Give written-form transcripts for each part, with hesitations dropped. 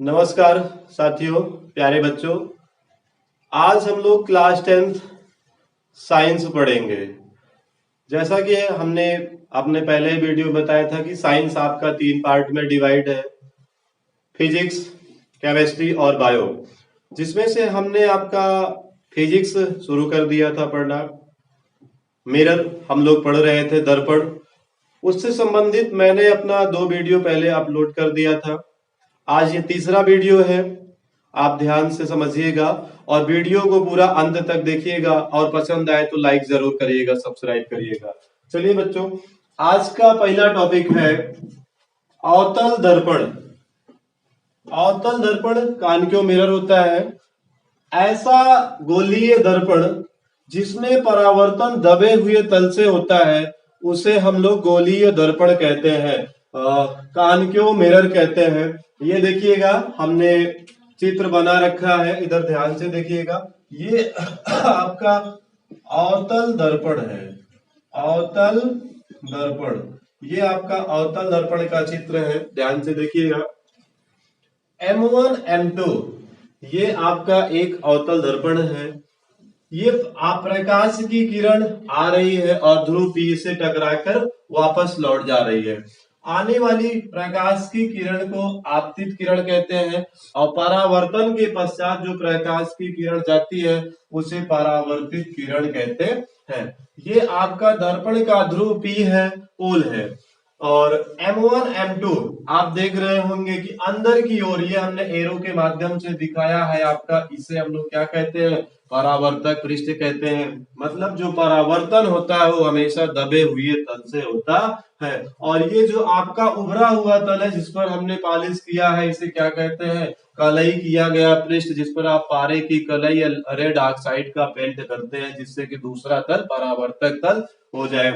नमस्कार साथियों, प्यारे बच्चों। आज हम लोग क्लास 10th साइंस पढ़ेंगे। जैसा कि हमने अपने पहले वीडियो बताया था कि साइंस आपका 3 पार्ट में डिवाइड है, फिजिक्स, केमिस्ट्री और बायो। जिसमें से हमने आपका फिजिक्स शुरू कर दिया था पढ़ना। मिरर हम लोग पढ़ रहे थे, दर्पण। उससे संबंधित मैंने अपना 2 वीडियो पहले अपलोड कर दिया था। आज ये तीसरा वीडियो है। आप ध्यान से समझिएगा और वीडियो को पूरा अंत तक देखिएगा और पसंद आए तो लाइक जरूर करिएगा, सब्सक्राइब करिएगा। चलिए बच्चों, आज का पहला टॉपिक है अवतल दर्पण। अवतल दर्पण कान क्यों मिरर होता है? ऐसा गोलीय दर्पण जिसमें परावर्तन दबे हुए तल से होता है उसे हम लोग गोलीय दर्पण कहते हैं, कान क्यों मिरर कहते हैं। ये देखिएगा, हमने चित्र बना रखा है, इधर ध्यान से देखिएगा। ये आपका अवतल दर्पण है। अवतल दर्पण, ये आपका अवतल दर्पण का चित्र है, ध्यान से देखिएगा। M1 M2 ये आपका एक अवतल दर्पण है। ये आप प्रकाश की किरण आ रही है और ध्रुव P से टकराकर वापस लौट जा रही है। आने वाली प्रकाश की किरण को आपतित किरण कहते हैं और परावर्तन के पश्चात जो प्रकाश की किरण जाती है उसे परावर्तित किरण कहते हैं। ये आपका दर्पण का ध्रुव P है, पोल है। और M1 M2 आप देख रहे होंगे कि अंदर की ओर, ये हमने एरो के माध्यम से दिखाया है आपका, इसे हम लोग क्या कहते हैं? परावर्तक पृष्ठ कहते हैं। मतलब जो परावर्तन होता है वो हमेशा दबे हुए तल से होता है। और ये जो आपका उभरा हुआ तल है जिस पर हमने पॉलिश किया है, इसे क्या कहते हैं? कलई किया गया पृष्ठ, जिस पर आप पारे की कलई या रेड ऑक्साइड का पेंट करते हैं जिससे कि दूसरा तल परावर्तक तल हो जाए।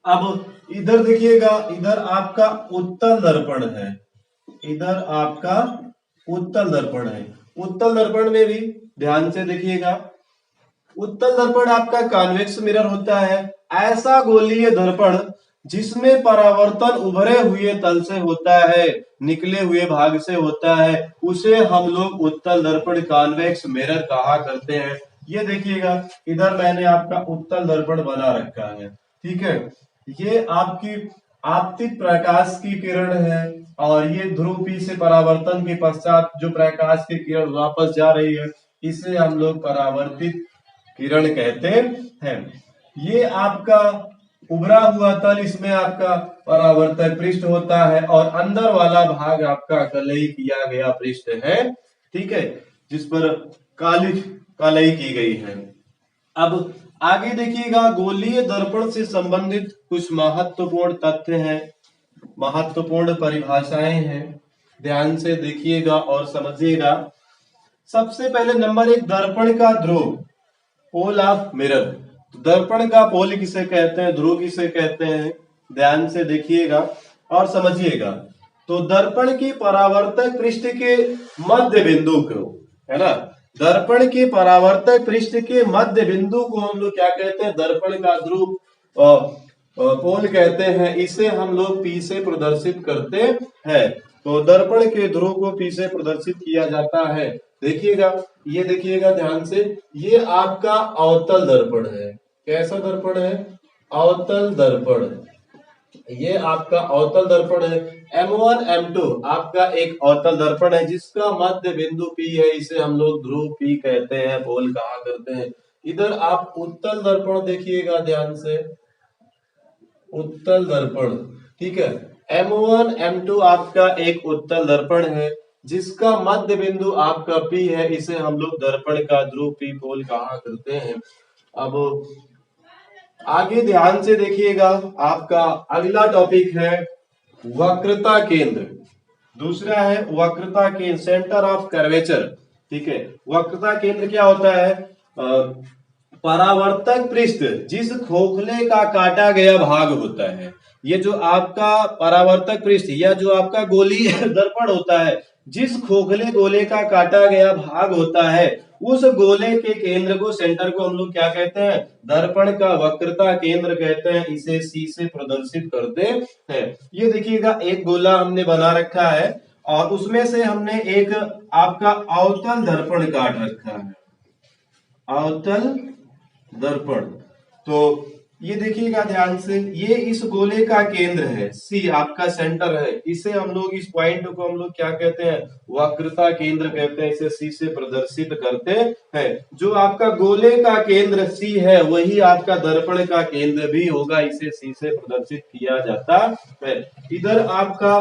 अब इधर देखिएगा, इधर आपका उत्तल दर्पण है। इधर आपका उत्तल दर्पण है। उत्तल दर्पण में भी ध्यान से देखिएगा, उत्तल दर्पण आपका कॉन्वेक्स मिरर होता है। ऐसा गोलीय दर्पण जिसमें परावर्तन उभरे हुए तल से होता है, निकले हुए भाग से होता है, उसे हम लोग उत्तल दर्पण कॉन्वेक्स मिरर कहा करते हैं। ये देखिएगा, इधर मैंने आपका उत्तल दर्पण बना रखा है, ठीक है। ये आपकी आपतित प्रकाश की किरण है और ये ध्रुव P से परावर्तन के पश्चात जो प्रकाश की किरण वापस जा रही है, इसे हम लोग परावर्तित किरण कहते हैं। ये आपका उभरा हुआ तल, इसमें आपका परावर्तक पृष्ठ होता है और अंदर वाला भाग आपका कलई किया गया पृष्ठ है, ठीक है, जिस पर काली कलई की गई है। अब आगे देखिएगा, गोलीय दर्पण से संबंधित कुछ महत्वपूर्ण तथ्य हैं, महत्वपूर्ण परिभाषाएं हैं। ध्यान से देखिएगा और समझिएगा। सबसे पहले नंबर 1, दर्पण का ध्रुव, पोल ऑफ मिरर। दर्पण का पोल किसे कहते हैं, ध्रुव किसे कहते हैं? ध्यान से देखिएगा और समझिएगा। तो दर्पण की परावर्तक पृष्ठ के मध्य बिंदु को, है ना, दर्पण के परावर्तक पृष्ठ के मध्य बिंदु को हम लोग क्या कहते हैं? दर्पण का ध्रुव पोल कहते हैं। इसे हम लोग P से प्रदर्शित करते हैं। तो दर्पण के ध्रुव को P से प्रदर्शित किया जाता है। देखिएगा, ये देखिएगा ध्यान से, ये आपका अवतल दर्पण है। कैसा दर्पण है? अवतल दर्पण। ये आपका अवतल दर्पण है। M1 M2 आपका एक अवतल दर्पण है जिसका मध्य बिंदु P है, इसे हम लोग ध्रुव P कहते हैं, पोल कहा करते हैं। इधर आप उत्तल दर्पण देखिएगा ध्यान से, उत्तल दर्पण, ठीक है। M1 M2 आपका एक उत्तल दर्पण है जिसका मध्य बिंदु आपका P है, इसे हम लोग दर्पण का ध्रुव P पोल कहा करते हैं। अब आगे ध्यान से देखिएगा, आपका अगला टॉपिक है वक्रता केंद्र। दूसरा है वक्रता केंद्र, सेंटर ऑफ कर्वेचर, ठीक है। वक्रता केंद्र क्या होता है? परावर्तक पृष्ठ जिस खोखले का काटा गया भाग होता है, ये जो आपका परावर्तक पृष्ठ या जो आपका गोलीय दर्पण होता है, जिस खोखले गोले का काटा गया भाग होता है, उस गोले के केंद्र को, सेंटर को हम लोग क्या कहते हैं? दर्पण का वक्रता केंद्र कहते हैं। इसे C से प्रदर्शित करते हैं। ये देखिएगा, एक गोला हमने बना रखा है और उसमें से हमने एक आपका अवतल दर्पण काट रखा है, अवतल दर्पण। तो ये देखिएगा ध्यान से, ये इस गोले का केंद्र है, सी आपका सेंटर है। इसे हम लोग, इस पॉइंट को हम लोग क्या कहते हैं, वक्रता केंद्र कहते हैं। इसे सी से प्रदर्शित करते हैं। जो आपका गोले का केंद्र सी है, वही आपका दर्पण का केंद्र भी होगा। इसे सी से प्रदर्शित किया जाता है। इधर आपका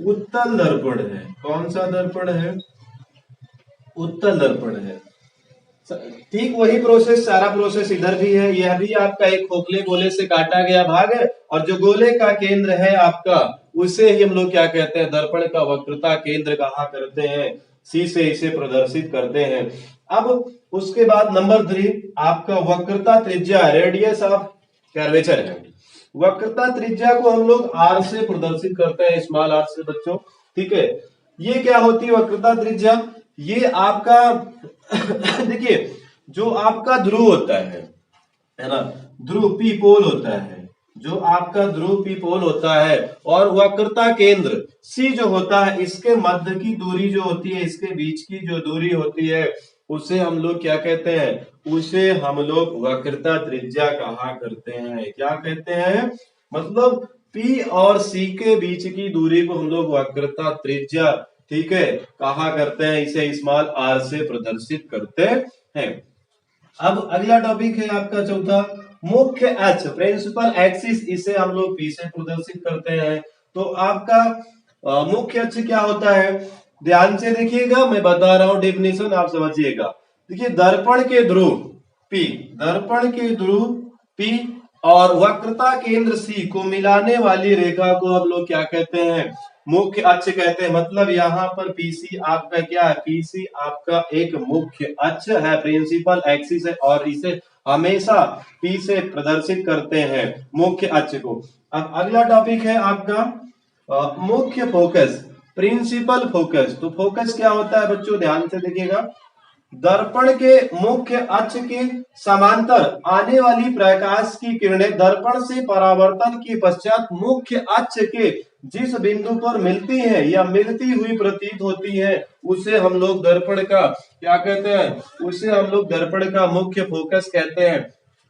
उत्तल दर्पण है। कौन सा दर्पण है? उत्तल दर्पण है। ठीक वही प्रोसेस, सारा प्रोसेस इधर भी है। यह भी आपका एक खोखले गोले से काटा गया भाग है, और जो गोले का केंद्र है आपका, उसे ही हम लोग क्या कहते हैं, दर्पण का वक्रता केंद्र कहा करते हैं। सी से इसे प्रदर्शित करते हैं। अब उसके बाद नंबर 3 आपका वक्रता त्रिज्या, रेडियस ऑफ कर्वेचर है। वक्रता त्रिज्या को हम लोग आर से प्रदर्शित करते हैं, स्मॉल आर से बच्चों। ठीक है, ये क्या होती है वक्रता त्रिज्या? ये आपका देखिए, जो आपका ध्रुव होता है ना, ध्रुव पी पोल होता है, जो आपका ध्रुव पी पोल होता है, और वक्रता केंद्र सी जो होता है, इसके मध्य की दूरी जो होती है, इसके बीच की जो दूरी होती है, उसे हम लोग क्या कहते हैं? उसे हम लोग वक्रता त्रिज्या कहा करते हैं। क्या कहते हैं? मतलब पी और सी के बीच की दूरी को हम लोग वक्रता त्रिज्या, ठीक है, कहा करते हैं। इसे स्मॉल आर से प्रदर्शित करते हैं। अब अगला टॉपिक है आपका चौथा, मुख्य अक्ष, प्रिंसिपल एक्सिस। इसे हम लोग पी से प्रदर्शित करते हैं। तो आपका मुख्य अक्ष क्या होता है? ध्यान से देखिएगा, मैं बता रहा हूं डेफिनेशन, आप समझिएगा। देखिए, दर्पण के ध्रुव पी, दर्पण के ध्रुव पी और वक्रता केंद्र सी को मिलाने वाली रेखा को हम लोग क्या कहते हैं? मुख्य अक्ष कहते हैं। मतलब यहाँ पर पीसी आपका क्या है? पीसी आपका एक मुख्य अक्ष है, प्रिंसिपल एक्सिस है, और इसे हमेशा पी से प्रदर्शित करते हैं, मुख्य अक्ष को। अब अगला टॉपिक है आपका मुख्य फोकस, प्रिंसिपल फोकस। तो फोकस क्या होता है बच्चों? ध्यान से देखिएगा, दर्पण के मुख्य अक्ष के समांतर आने वाली प्रकाश की किरणें दर्पण से परावर्तन के पश्चात मुख्य अक्ष के जिस बिंदु पर मिलती है या मिलती हुई प्रतीत होती है, उसे हम लोग दर्पण का क्या कहते हैं? उसे हम लोग दर्पण का मुख्य फोकस कहते हैं।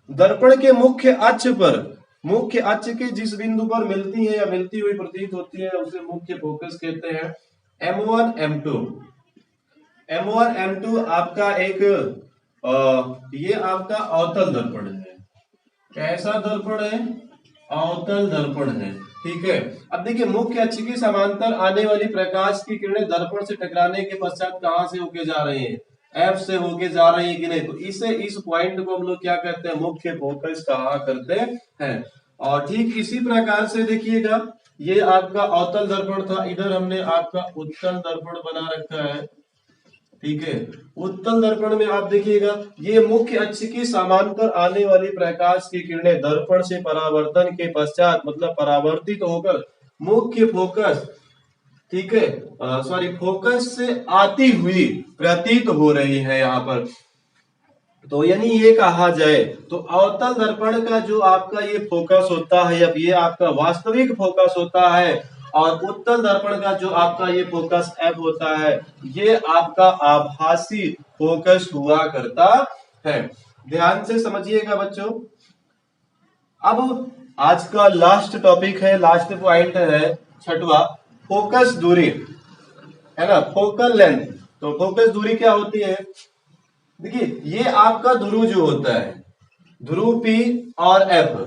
दर्पण के मुख्य अक्ष पर, मुख्य अक्ष के जिस बिंदु पर मिलती है या मिलती हुई प्रतीत होती है, उसे मुख्य फोकस कहते हैं। M1 M2, M1 M2 आपका एक ये आपका अवतल दर्पण है। कैसा दर्पण है? अवतल दर्पण है। ठीक है, अब देखिए, मुख्य अक्ष के समांतर आने वाली प्रकाश की किरणें दर्पण से टकराने के पश्चात कहां से होके जा रही हैं? एफ से होके जा रही है कि नहीं? तो इस पॉइंट को हम लोग क्या कहते हैं? मुख्य फोकस कहा करते हैं। और ठीक इसी प्रकार से देखिएगा, ये आपका अवतल दर्पण था, इधर हमने आपका उत्तल दर्पण बना रखा है। ठीक है, उत्तल दर्पण में आप देखिएगा, ये मुख्य अक्ष की समांतर आने वाली प्रकाश की किरणें दर्पण से परावर्तन के पश्चात, मतलब परावर्तित होकर मुख्य फोकस, ठीक है, सॉरी, फोकस से आती हुई प्रतीत हो रही है यहाँ पर। तो यानी ये कहा जाए तो अवतल दर्पण का जो आपका ये फोकस होता है, अब ये आपका वास्तविक फोकस होता है, और उत्तल दर्पण का जो आपका ये फोकस एफ होता है, ये आपका आभासी फोकस हुआ करता है। ध्यान से समझिएगा बच्चों। अब आज का लास्ट टॉपिक है, लास्ट पॉइंट है छठवा, फोकस दूरी, है ना, फोकल लेंथ। तो फोकस दूरी क्या होती है? देखिए, ये आपका ध्रुव जो होता है, ध्रुव पी और एफ,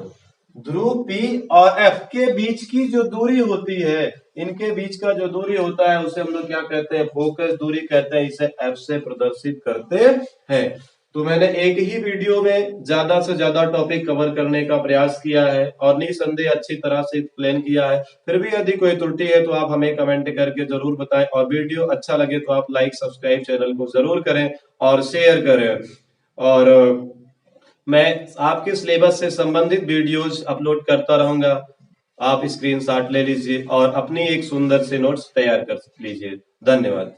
ध्रुव पी और एफ के बीच की जो दूरी होती है, इनके बीच का जो दूरी होता है, उसे हम लोग क्या कहते हैं? फोकस दूरी कहते हैं। इसे एफ से प्रदर्शित करते हैं। तो मैंने एक ही वीडियो में ज्यादा से ज्यादा टॉपिक कवर करने का प्रयास किया है, और निसंदेह अच्छी तरह से एक्सप्लेन किया है। फिर भी यदि कोई त्रुटि है तो आप हमें कमेंट करके जरूर बताएं, और वीडियो अच्छा लगे तो आप लाइक सब्सक्राइब चैनल को जरूर करें और शेयर करें। और मैं आपके सिलेबस से संबंधित वीडियोस अपलोड करता रहूंगा। आप स्क्रीनशॉट ले लीजिए और अपनी एक सुंदर से नोट्स तैयार कर लीजिए। धन्यवाद।